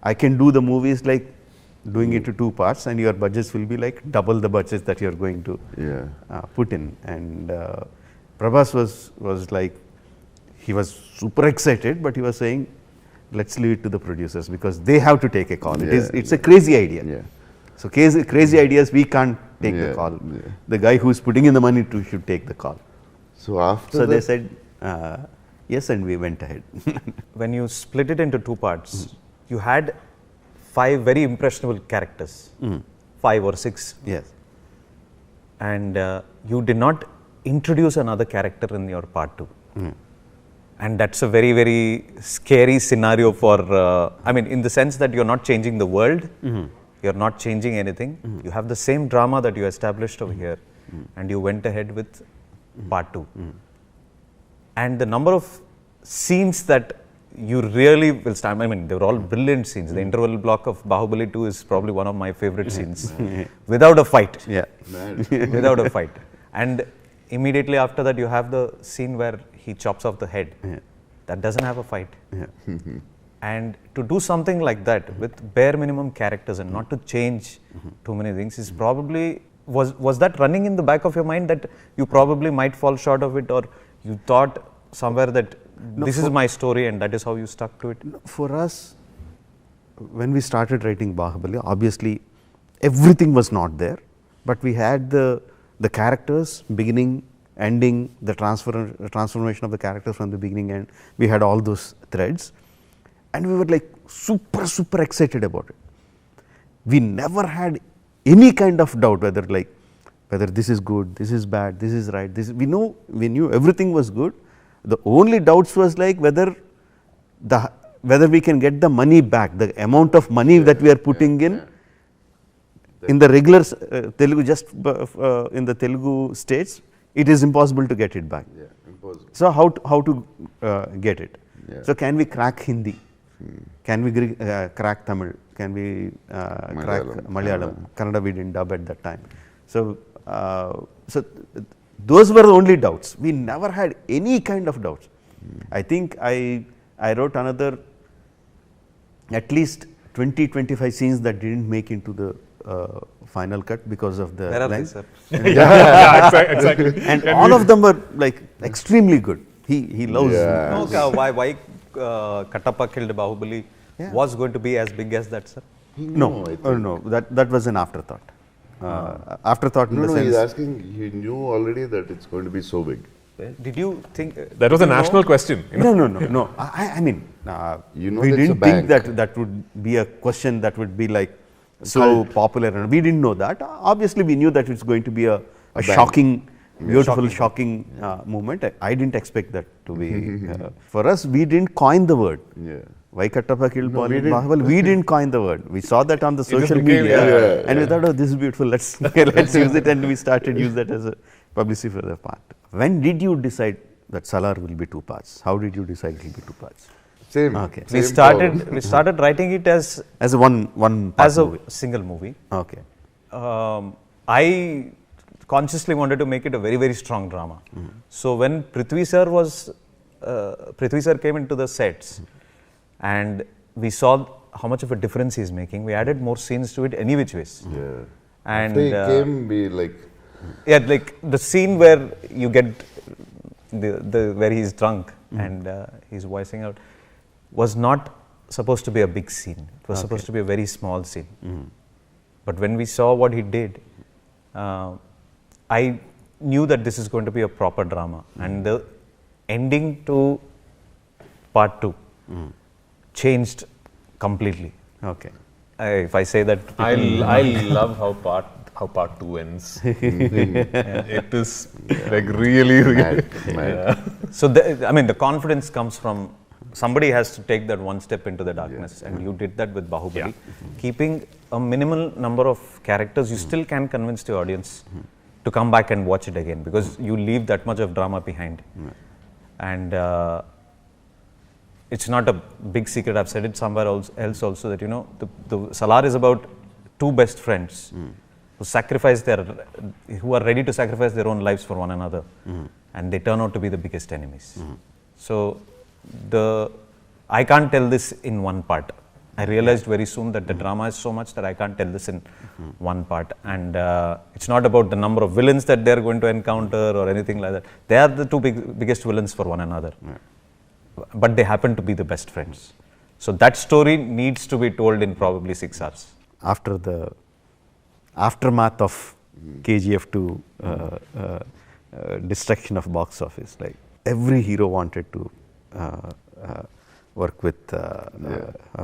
I can do the movie is like doing it to 2 parts, and your budgets will be like double the budgets that you are going to put in. And Prabhas was like, he was super excited, but he was saying, let's leave it to the producers because they have to take a call. It's a crazy idea. Yeah. So crazy ideas, we can't take the call. The guy who's putting in the money should take the call. So after So they said yes, and we went ahead. When you split it into 2 parts, you had 5 very impressionable characters, 5 or 6. Yes. And you did not introduce another character in your part 2. And that's a very, very scary scenario for, I mean, in the sense that you're not changing the world, you're not changing anything. You have the same drama that you established over here, and you went ahead with part 2. And the number of scenes that you really will stand, I mean, they were all brilliant scenes. The interval block of Bahubali 2 is probably one of my favorite scenes, without a fight. Yeah. Without a fight. And immediately after that, you have the scene where he chops off the head. That doesn't have a fight. And to do something like that with bare minimum characters and not to change too many things is probably, was that running in the back of your mind that you probably might fall short of it, or you thought somewhere that this is my story and that is how you stuck to it? For us, when we started writing Bahubali, obviously everything was not there, but we had the characters, beginning, ending, the transformation of the characters from the beginning, and we had all those threads, and we were like super excited about it. We never had any kind of doubt whether whether this is good, this is bad, this is right. This we knew everything was good. The only doubts was like whether we can get the money back, the amount of money that we are putting in the regular Telugu, just in the Telugu states, it is impossible to get it back. Yeah, impossible. So how to get it? Yeah. So can we crack Hindi? Can we crack Tamil? Can we crack Malayalam? Kannada we didn't dub at that time. So those were the only doubts. We never had any kind of doubts. I think I wrote another at least 20-25 scenes that didn't make into the final cut because of the Where are they, length. sir? Exactly. And all of them were like extremely good. He loves. Yeah. No, why Kattappa killed Bahubali was going to be as big as that, sir? No, no, that was an afterthought. Afterthought in the No, sense. he's asking, he knew already that it's going to be so big. Did you think That was a did you national know? question. You know? No. I mean, You know we that's a didn't think bank. that would be a question that would be like so popular, and we didn't know that. Obviously, we knew that it's going to be a shocking, beautiful, shocking movement. I didn't expect that to be. For us, we didn't coin the word. Yeah. Why Kattappa killed we we didn't coin the word. We saw that on the just social became- media, yeah, and we thought, oh, this is beautiful. Let's use it, and we started use that as a publicity for the part. When did you decide that Salaar will be 2 parts? How did you decide it will be 2 parts? Same. Okay. We same started writing it as As a one part as a movie. single movie. Okay. I consciously wanted to make it a very, very strong drama. So when Prithvi sir came into the sets and we saw how much of a difference he's making, we added more scenes to it any which ways. Yeah. And After he came, we like, like the scene where you get where he's drunk and he's voicing out was not supposed to be a big scene. It was supposed to be a very small scene. But when we saw what he did, I knew that this is going to be a proper drama. And the ending to part 2 changed completely. Okay. If I say that, I love how part 2 ends. It is like really. mad. so the confidence comes from somebody has to take that one step into the darkness, and you did that with Bahubali. Keeping a minimal number of characters, you still can convince the audience to come back and watch it again, because you leave that much of drama behind. And it's not a big secret, I've said it somewhere else also, that the Salaar is about 2 best friends who are ready to sacrifice their own lives for one another, and they turn out to be the biggest enemies. So I can't tell this in one part. I realized very soon that the drama is so much that I can't tell this in one part, and it's not about the number of villains that they're going to encounter or anything like that. They are the 2 biggest villains for one another, but they happen to be the best friends. So that story needs to be told in probably 6 hours. After the aftermath of KGF 2 destruction of box office, like every hero wanted to work with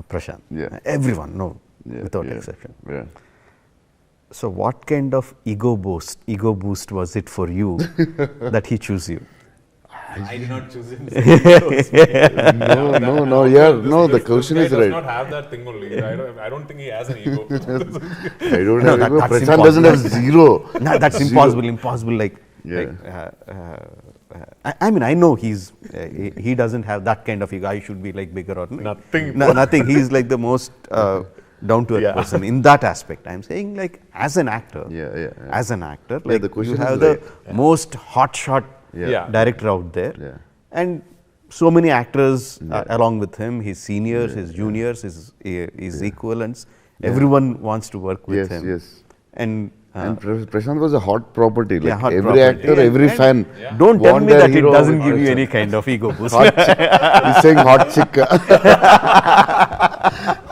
Prashanth. Yeah. Everyone, without exception. Yeah. So what kind of ego boost was it for you that he chose you? I did not choose him. No, the question is He right. does not have that thing only. I don't think he has an ego. I don't No, have ego. that's Prashant doesn't have zero. No, that's Zero. impossible. Like, Yeah. I mean, I know he doesn't have that kind of ego. I should be like bigger or Nothing. nothing. He's like the most down to earth person in that aspect. I'm saying, like, as an actor, as an actor, like the question you is have the right. most hotshot Yeah. director out there, Yeah. and so many actors along with him, his seniors, his juniors, his equalents. Everyone wants to work with him. Yes. And And Prashant was a hot property. Like hot every property. actor, And- every and fan. don't tell want me their that it hero doesn't on give you outside. any kind of ego boost. Hot chick. He's saying hot chick.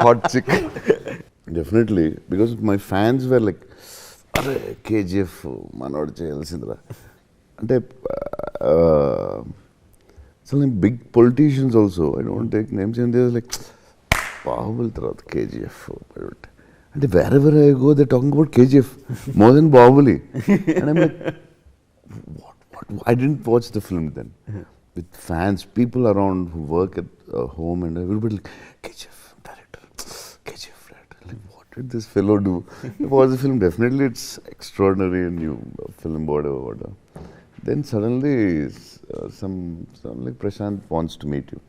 Hot chick. Definitely, because my fans were like, "Arey, KGF, Manod Cheyalsindra." And some big politicians also. I don't take names, and they were like, "Bahubali tarvata KGF." And wherever I go, they're talking about KGF more than Bahubali. And I'm like, what? I didn't watch the film then. With fans, people around who work at home, and everybody like, KGF director, KGF director. Like, what did this fellow do? I watched the film. Definitely, it's extraordinary and new film, whatever. Then suddenly, some like Prashanth wants to meet you.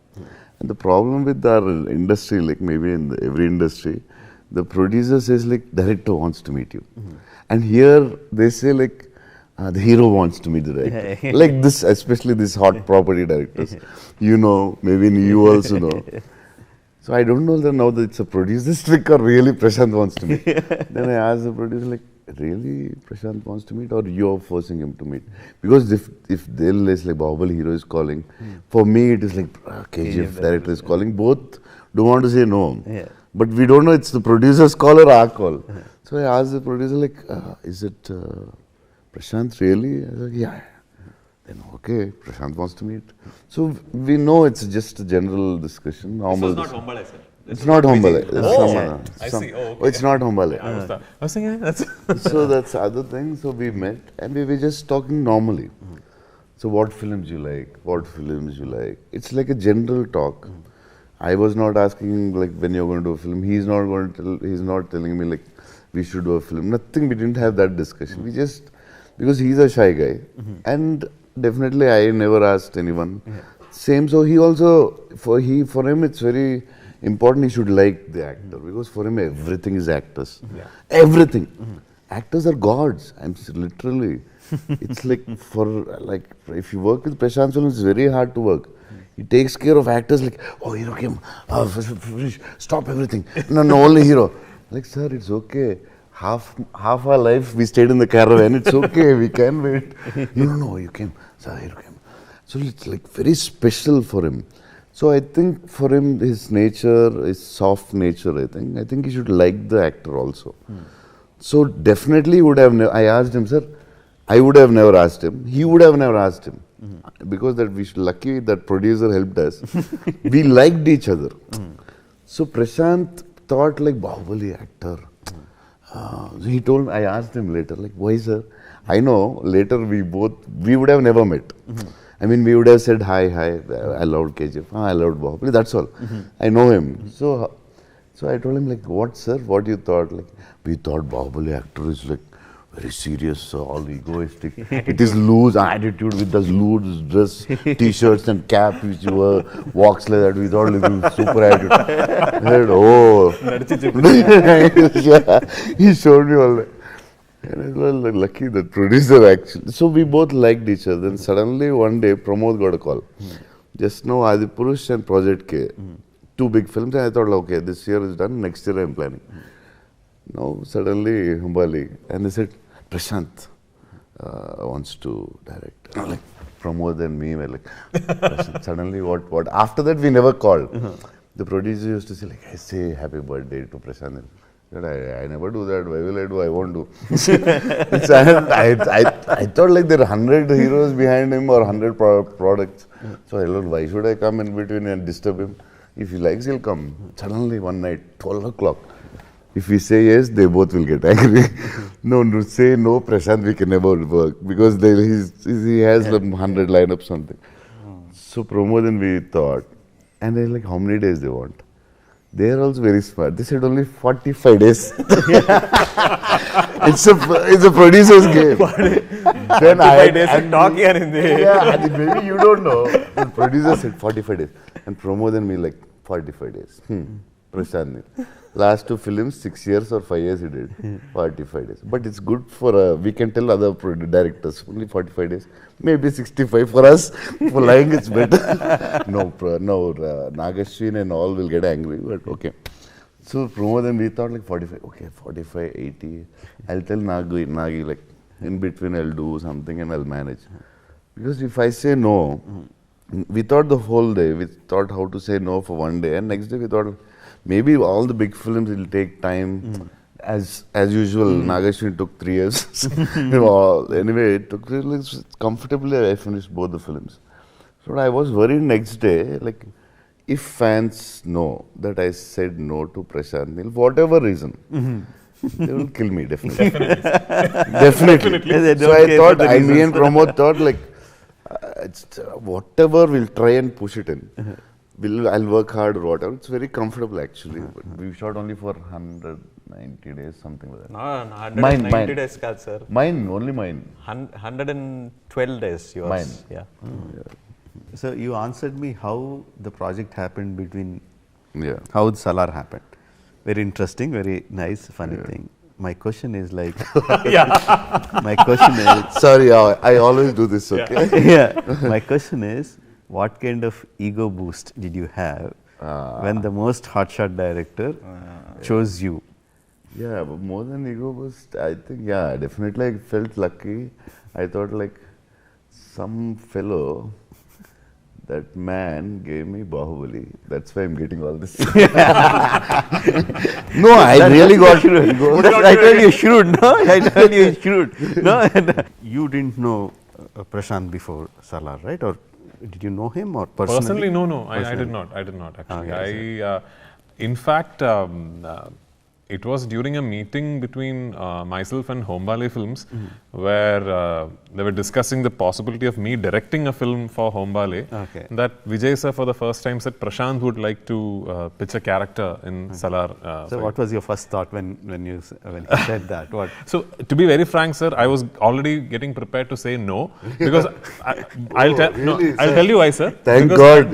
And the problem with our industry, like maybe in every industry, the producer says like director wants to meet you. And here they say like the hero wants to meet the director. Like this, especially these hot property directors. You know, maybe you also know. So I don't know that now that it's a producer's trick or really Prashanth wants to meet. Then I asked the producer like, really Prashanth wants to meet or you're forcing him to meet? Because if they'll like Bahubali hero is calling, for me it is like KGF director is calling. Both don't want to say no. But we don't know it's the producer's call or our call. So I asked the producer like, is it Prashanth really? I was like, yeah. Then okay, Prashanth wants to meet. So we know it's just a general discussion. Normal This was not Hombale, sir. It's not Hombale. I see. Oh, okay. It's not Hombale. I was thinking, that's So that's the other thing. So we met and we were just talking normally. So what films you like? What films you like? It's like a general talk. I was not asking like when you're going to do a film. He's not going to tell. He's not telling me like we should do a film. Nothing. We didn't have that discussion. We just because he's a shy guy, and definitely I never asked anyone. Same. So he also for him it's very important he should like the actor because for him everything is actors. Everything. Actors are gods. I'm literally. It's like if you work with Prashanth films, it's very hard to work. He takes care of actors like, oh, hero came, stop everything. No, only hero. Like, sir, it's okay. Half our life we stayed in the caravan. It's okay. We can wait. No, you came. Sir, hero came. So it's like very special for him. So I think for him, his nature, his soft nature, I think he should like the actor also. So definitely would have, I asked him, sir, I would have never asked him. He would have never asked him. Because that we should lucky that producer helped us. We liked each other. So Prashanth thought like Bahubali actor. So he told me, I asked him later, like, why sir? I know later we would have never met. I mean, we would have said, hi, I loved KGF, I loved Bahubali, that's all. I know him. So I told him like, what sir, what you thought? Like, we thought Bahubali actor is like, very serious, all egoistic. It is loose attitude with those loose dress, t-shirts and cap which walks like that. We thought it was super attitude. I said, yeah, he showed me all that. And I was like, lucky that producer actually. So we both liked each other. Then suddenly one day Pramod got a call. Just now Adipurush and Project K. Two big films. And I thought, okay, this year is done. Next year I am planning. Now suddenly Humbali and they said Prashanth wants to direct. Like Pramod and me were like suddenly what? After that we never called. The producer used to say like I say happy birthday to Prashanth. I never do that. Why will I do? I won't do. I thought like there are 100 heroes behind him or 100 products. So I thought why should I come in between and disturb him? If he likes, he'll come. Suddenly one night, 12 o'clock. If we say yes, they both will get angry. No, say no, Prashanth, we can never work because he has 100 lineups something. So Pramod and we thought, and they're like, how many days they want? They are also very smart. They said only 45 days. It's a producer's game. Then 45 days and talk here in the yeah, maybe you don't know. The producer said 45 days, and Pramod and me like 45 days. Prashanth. Last two films, 6 years or 5 years he did. 45 days. But it's good for, we can tell other directors, only 45 days. Maybe 65 for us. For lying, it's better. No, Nagashwin and all will get angry, but okay. So, Pramod and we thought like 45, okay, 45, 80. I'll tell Nagi, like, in between I'll do something and I'll manage. Because if I say no, we thought the whole day, we thought how to say no for one day, and next day we thought, maybe all the big films will take time. As usual, Nagashwin took 3 years. Anyway, it took comfortably. I finished both the films. So I was worried next day. Like, if fans know that I said no to Prashanth Neel, whatever reason, they will kill me, definitely. Definitely. So I thought, me and Pramod thought like, whatever, we'll try and push it in. I'll work hard or whatever. It's very comfortable actually. But we shot only for 190 days, something like that. No, 190 days, sir. Only mine. 112 days, yours. Mine. Yeah. So you answered me how the project happened between, Yeah. how Salaar happened. Very interesting, very nice, funny thing. My question is like, my question is, Sorry, I always do this, okay? my question is, what kind of ego boost did you have when the most hotshot director chose you? Yeah, but more than ego boost, I think, yeah, definitely I felt lucky. I thought like some fellow, that man gave me Bahubali. That's why I'm getting all this. No, I really got ego. I told you should, no? I told you should. No, and you didn't know Prashanth before Salaar, right? Or did you know him or personally? No. I did not actually. In fact, it was during a meeting between myself and Hombale Films where they were discussing the possibility of me directing a film for Hombale. That Vijay sir for the first time said Prashanth would like to pitch a character in Salaar. So what was your first thought when he said that? What? So to be very frank, sir, I was already getting prepared to say no because I'll tell you why, sir. Thank because God.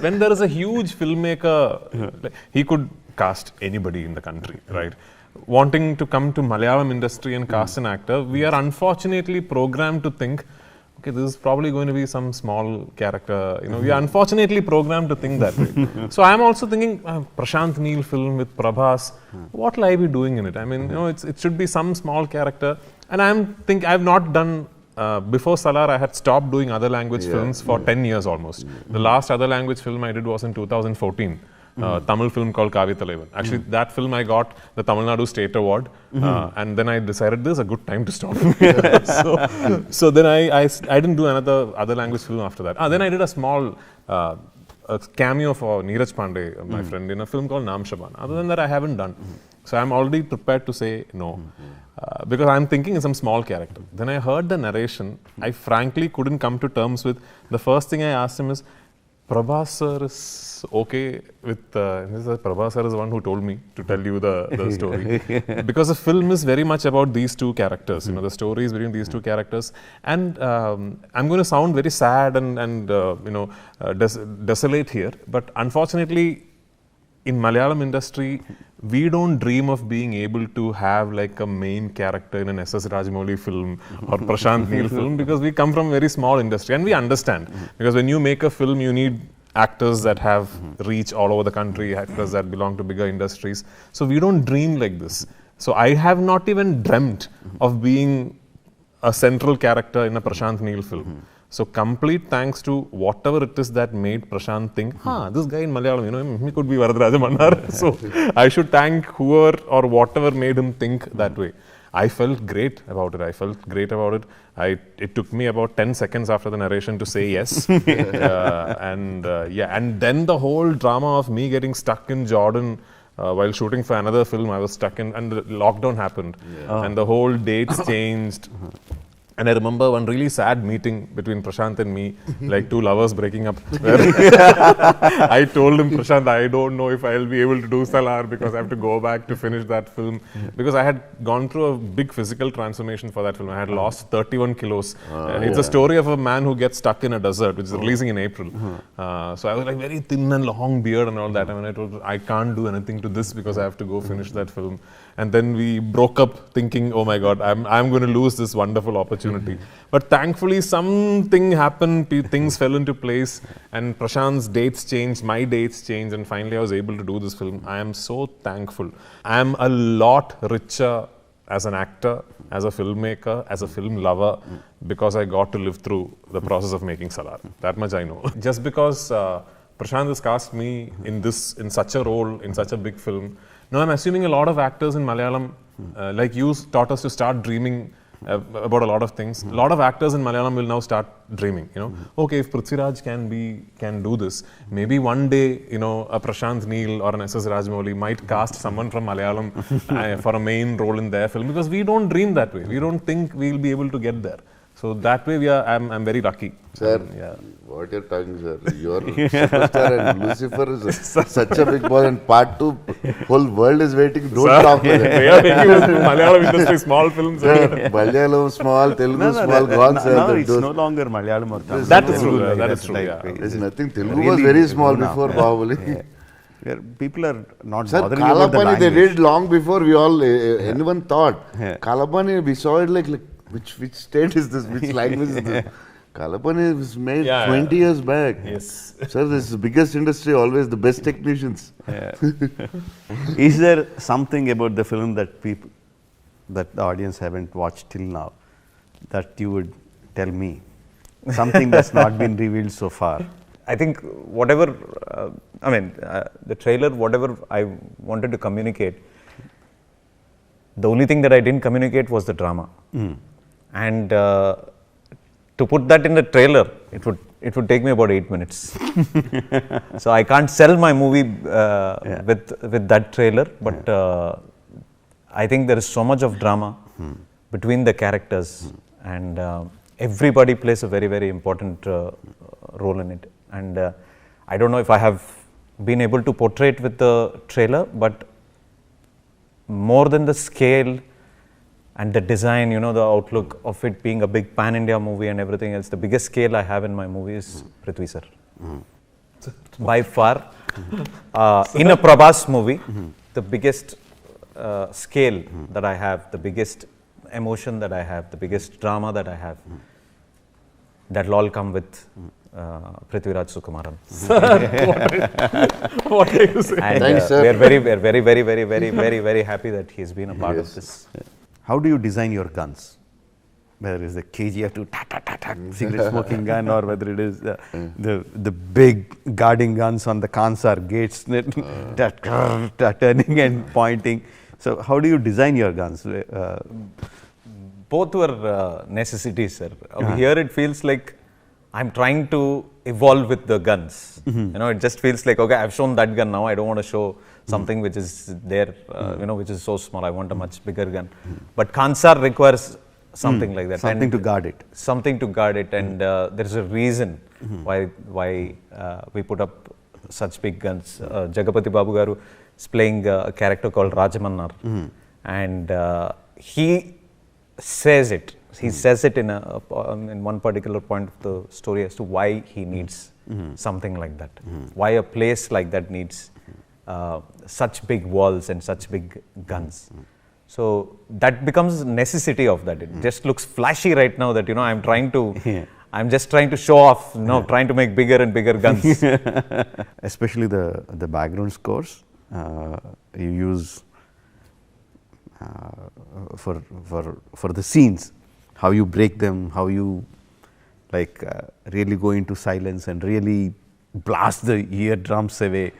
When there is a huge filmmaker, he could cast anybody in the country, right? Wanting to come to Malayalam industry and cast an actor, we are unfortunately programmed to think, okay, this is probably going to be some small character. We are unfortunately programmed to think that way. So I am also thinking, Prashanth Neel film with Prabhas, what will I be doing in it? I mean, it should be some small character. And I've not done. Before Salaar, I had stopped doing other language films for 10 years almost. The last other language film I did was in 2014. Tamil film called Kavithalaivan. Actually, that film I got the Tamil Nadu State Award, and then I decided this is a good time to stop. so then I didn't do another other language film after that. Then I did a small a cameo for Neeraj Pandey, my friend, in a film called Naam Shaban. Other than that, I haven't done. So I'm already prepared to say no. Because I'm thinking in some small character. Then I heard the narration. I frankly couldn't come to terms with. The first thing I asked him is, Prabhas sir is okay with, Prabhas sir is the one who told me to tell you the story. Because the film is very much about these two characters, the story is between these two characters. And I'm going to sound very sad and desolate here, but unfortunately, in Malayalam industry, we don't dream of being able to have like a main character in an S.S. Rajamouli film or Prashanth Neel film because we come from a very small industry and we understand. Because when you make a film, you need actors that have reach all over the country, actors that belong to bigger industries. So we don't dream like this. So I have not even dreamt of being a central character in a Prashanth Neel film. So complete thanks to whatever it is that made Prashanth think, this guy in Malayalam, he could be Varadaraja Mannar. So I should thank whoever or whatever made him think that way. I felt great about it. It took me about 10 seconds after the narration to say yes. And then the whole drama of me getting stuck in Jordan while shooting for another film, I was stuck in, and the lockdown happened. And the whole dates changed. And I remember one really sad meeting between Prashanth and me, like two lovers breaking up. I told him, Prashanth, I don't know if I'll be able to do Salaar because I have to go back to finish that film. Because I had gone through a big physical transformation for that film. I had lost 31 kilos. It's a story of a man who gets stuck in a desert, which is releasing in April. So I was like very thin and long beard and all that. I told I can't do anything to this because I have to go finish that film. And then we broke up thinking, oh my God, I'm going to lose this wonderful opportunity. But thankfully something happened, things fell into place, and Prashanth's dates changed, my dates changed, and finally I was able to do this film. I am so thankful. I am a lot richer as an actor, as a filmmaker, as a film lover, because I got to live through the process of making Salaar. That much I know. Just because Prashanth has cast me in such a role, in such a big film. Now I'm assuming a lot of actors in Malayalam, like you, taught us to start dreaming about a lot of things. A lot of actors in Malayalam will now start dreaming. Okay, if Prithviraj can do this, maybe one day, a Prashanth, Neel or an S.S. Rajamouli might cast someone from Malayalam for a main role in their film, because we don't dream that way. We don't think we'll be able to get there. So that way, I'm very lucky. Sir, what you're talking, sir? You're superstar and Lucifer is such a big boss, and part 2, whole world is waiting. Don't talk with it. They are making Malayalam industry small films. Malayalam small, Telugu small, gone, sir. Now it's no longer Malayalam or Tamil. That is true. That is true. There's nothing. Telugu was very small before Bahubali. People are not Sir, bothering about the Kalapani language. they did long before we all anyone thought. Kalapani, we saw it like which state is this? Which language is this? Kalapani was made 20 years back. Yes. Sir, this is the biggest industry, always the best technicians. Is there something about the film that the audience haven't watched till now that you would tell me? Something that's not been revealed so far. I think whatever, the trailer, whatever I wanted to communicate, the only thing that I didn't communicate was the drama. And to put that in the trailer, it would take me about 8 minutes. So I can't sell my movie with that trailer, but I think there is so much of drama between the characters, and everybody plays a very, very important role in it. And I don't know if I have been able to portray it with the trailer, but more than the scale and the design, the outlook of it being a big pan-India movie and everything else, the biggest scale I have in my movie is Prithvi sir. By far, in a Prabhas movie, the biggest scale that I have, the biggest emotion that I have, the biggest drama that I have, that will all come with Prithviraj Sukumaran. What are you saying? And Thanks, sir. we are very happy that he has been a part of this. How do you design your guns? Whether it's the KGF to cigarette smoking gun, or whether it is the big guarding guns on the Kansar gates that turning and pointing. So how do you design your guns? Both were necessities, sir. Here it feels like I'm trying to evolve with the guns. It just feels like, okay, I've shown that gun now. I don't want to show something which is there, which is so small. I want a much bigger gun. But Kansar requires something like that. Something to guard it. Something to guard it, and there's a reason why we put up such big guns. Jagapati Babu Garu is playing a character called Rajamannar, and he says it. He says it in one particular point of the story as to why he needs something like that. Why a place like that needs such big walls and such big guns. So that becomes a necessity of that. It just looks flashy right now that, I'm just trying to show off, trying to make bigger and bigger guns. Especially the background scores you use for the scenes, how you break them, how you really go into silence and really blast the eardrums away.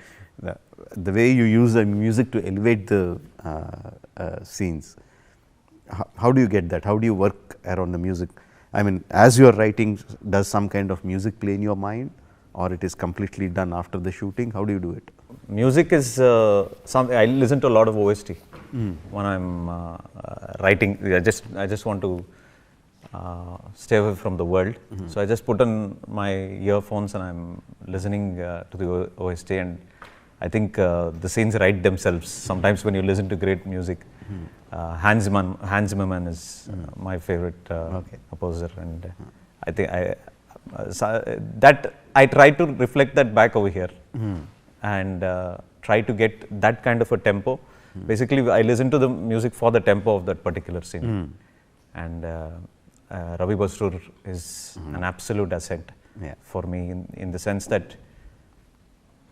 The way you use the music to elevate the scenes. How do you get that? How do you work around the music? I mean, as you are writing, does some kind of music play in your mind, or it is completely done after the shooting? How do you do it? Music is something I listen to a lot of OST when I'm writing. I just want to stay away from the world. So I just put on my earphones and I'm listening to the OST, and I think the scenes write themselves. Sometimes when you listen to great music, Hans Zimmerman is my favorite composer, and I think that I try to reflect that back over here and try to get that kind of a tempo. Basically, I listen to the music for the tempo of that particular scene, and Ravi Basrur is an absolute asset for me in the sense that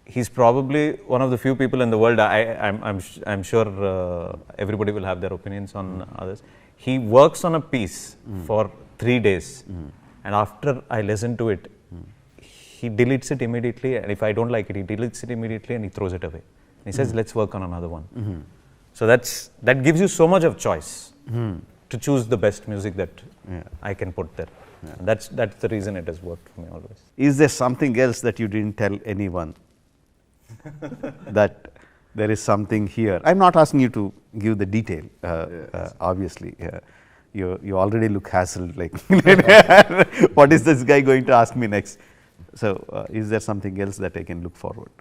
he's probably one of the few people in the world. I'm sure everybody will have their opinions on others. He works on a piece for 3 days, and after I listen to it, he deletes it immediately. And if I don't like it, he deletes it immediately and he throws it away. And he says, "Let's work on another one." So that gives you so much of choice to choose the best music that Yeah. I can put there. And that's the reason it has worked for me always. Is there something else that you didn't tell anyone? That there is something here. I'm not asking you to give the detail, obviously. You already look hassled, like, what is this guy going to ask me next? So, is there something else that I can look forward?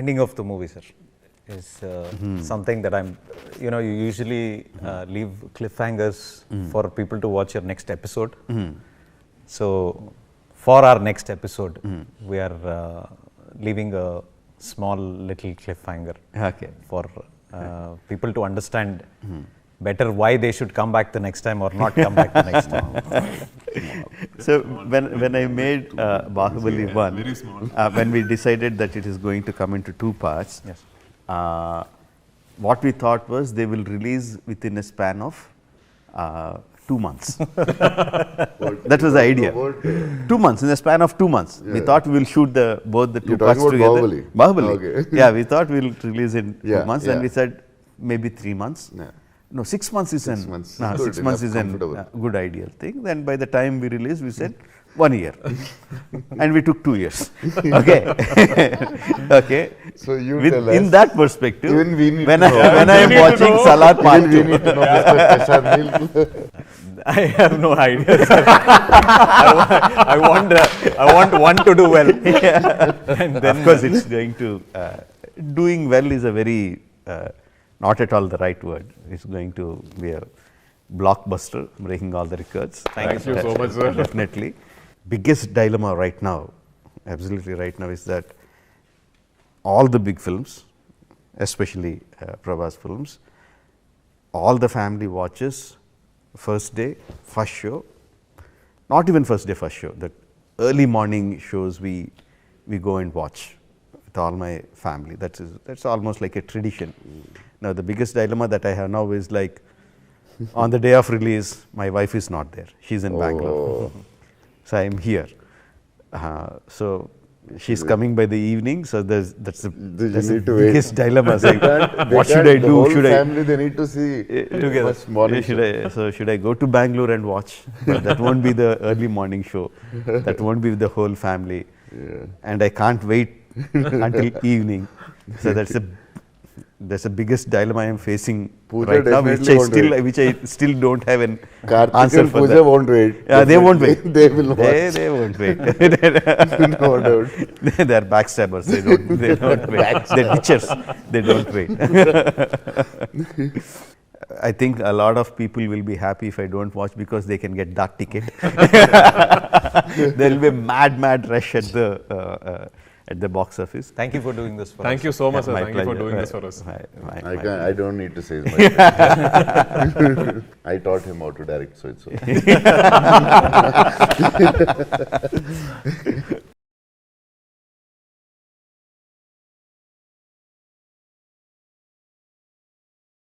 Ending of the movie, sir, is something that you usually leave cliffhangers for people to watch your next episode. So, for our next episode, we are leaving a small little cliffhanger for people to understand better why they should come back the next time or not come back the next time. So, when I made Bahubali 1, when we decided that it is going to come into 2 parts, what we thought was they will release within a span of 2 months. That was the idea. 2 months, in the span of 2 months. We thought we will shoot both the 2 parts together. Bahubali. Okay. Yeah, we thought we will release in 2 months, and we Yeah. said maybe 3 months. No, 6 months is 6 months. Nah, Good, 6 months is a comfortable. good ideal thing. Then by the time we released, we said 1 year, and we took 2 years. Okay, okay. So you With, tell us. in that perspective, Even we need when to I know. when I am watching Salaar Part Even 2, we need to know Mr. Prashanth Neel. I have no idea, sir. I want one to do well. And then of course, it's going to doing well is a very not at all the right word. It's going to be a blockbuster, breaking all the records. Thank you so much, sir. Definitely. Biggest dilemma right now, absolutely right now, is that all the big films, especially Prabhas films, all the family watches first day, first show, not even first day, first show, the early morning shows we go and watch with all my family. That's almost like a tradition. Now, the biggest dilemma that I have now is like, on the day of release, my wife is not there. She's in Bangalore. So, I am here. So, she's coming by the evening. So, that's the need to biggest dilemma. So, They what should can't- I the do? whole Should family, they need to see together. first morning show. Should I go to Bangalore and watch? But that won't be the early morning show. That won't be the whole family. And I can't wait until evening. So that's the biggest dilemma I am facing Pooja right now, definitely won't which I still don't have an Karthik answer and for Pooja that. won't wait. Yeah, they won't wait. They will watch. They won't wait. No doubt. They are backstabbers. They don't wait. They're bitchers. They don't wait. I think a lot of people will be happy if I don't watch because they can get dark ticket. There will be a mad rush at the box office. thank you for doing this for us. Thank you so much, sir. My Thank you for pleasure. doing this for us. I don't need to say much. I taught him how to direct, so it's okay.